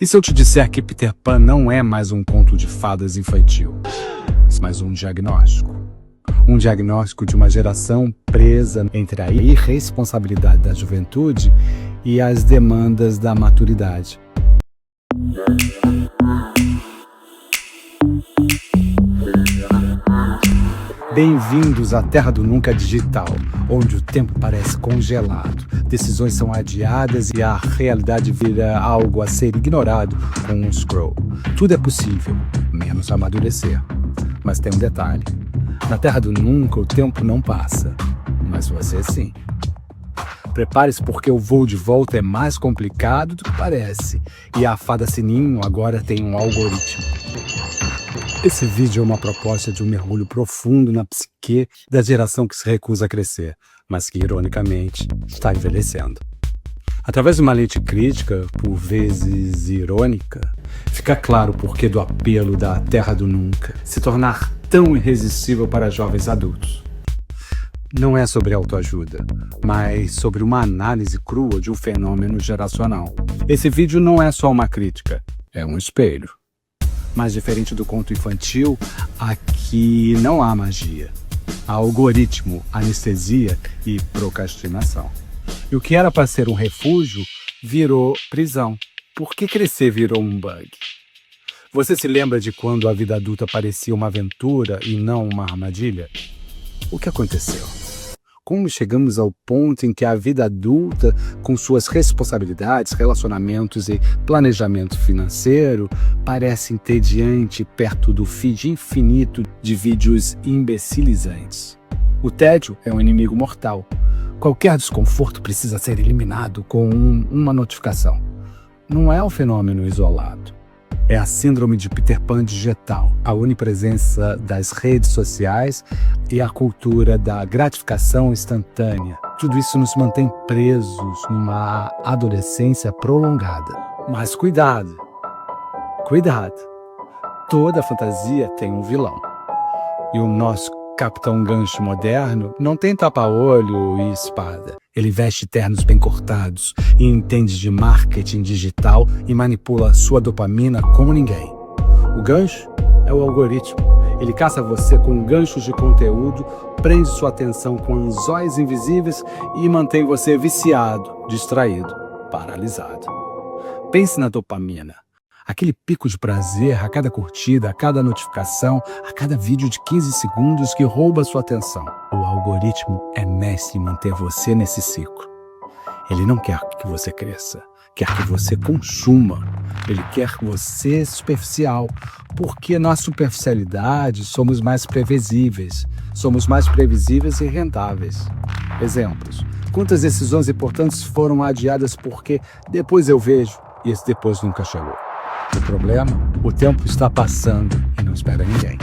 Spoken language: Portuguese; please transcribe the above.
E se eu te disser que Peter Pan não é mais um conto de fadas infantil, mas um diagnóstico? Um diagnóstico de uma geração presa entre a irresponsabilidade da juventude e as demandas da maturidade. Bem-vindos à Terra do Nunca Digital, onde o tempo parece congelado, decisões são adiadas e a realidade vira algo a ser ignorado com um scroll. Tudo é possível, menos amadurecer. Mas tem um detalhe: na Terra do Nunca o tempo não passa, mas você sim. Prepare-se porque o voo de volta é mais complicado do que parece, e a fada sininho agora tem um algoritmo. Esse vídeo é uma proposta de um mergulho profundo na psique da geração que se recusa a crescer, mas que, ironicamente, está envelhecendo. Através de uma lente crítica, por vezes irônica, fica claro o porquê do apelo da Terra do Nunca se tornar tão irresistível para jovens adultos. Não é sobre autoajuda, mas sobre uma análise crua de um fenômeno geracional. Esse vídeo não é só uma crítica, é um espelho. Mas diferente do conto infantil, aqui não há magia. Há algoritmo, anestesia e procrastinação. E o que era para ser um refúgio virou prisão. Por que crescer virou um bug? Você se lembra de quando a vida adulta parecia uma aventura e não uma armadilha? O que aconteceu? Como chegamos ao ponto em que a vida adulta, com suas responsabilidades, relacionamentos e planejamento financeiro, parece entediante perto do feed infinito de vídeos imbecilizantes? O tédio é um inimigo mortal. Qualquer desconforto precisa ser eliminado com uma notificação. Não é um fenômeno isolado. É a síndrome de Peter Pan digital, a onipresença das redes sociais e a cultura da gratificação instantânea. Tudo isso nos mantém presos numa adolescência prolongada. Mas cuidado! Cuidado! Toda fantasia tem um vilão. E o nosso Capitão Gancho moderno não tem tapa-olho e espada. Ele veste ternos bem cortados e entende de marketing digital e manipula sua dopamina como ninguém. O gancho é o algoritmo. Ele caça você com ganchos de conteúdo, prende sua atenção com anzóis invisíveis e mantém você viciado, distraído, paralisado. Pense na dopamina. Aquele pico de prazer a cada curtida, a cada notificação, a cada vídeo de 15 segundos que rouba sua atenção. O algoritmo é mestre em manter você nesse ciclo. Ele não quer que você cresça, quer que você consuma. Ele quer você superficial, porque na superficialidade somos mais previsíveis. Somos mais previsíveis e rentáveis. Exemplos. Quantas decisões importantes foram adiadas porque depois eu vejo e esse depois nunca chegou? O problema? O tempo está passando e não espera ninguém.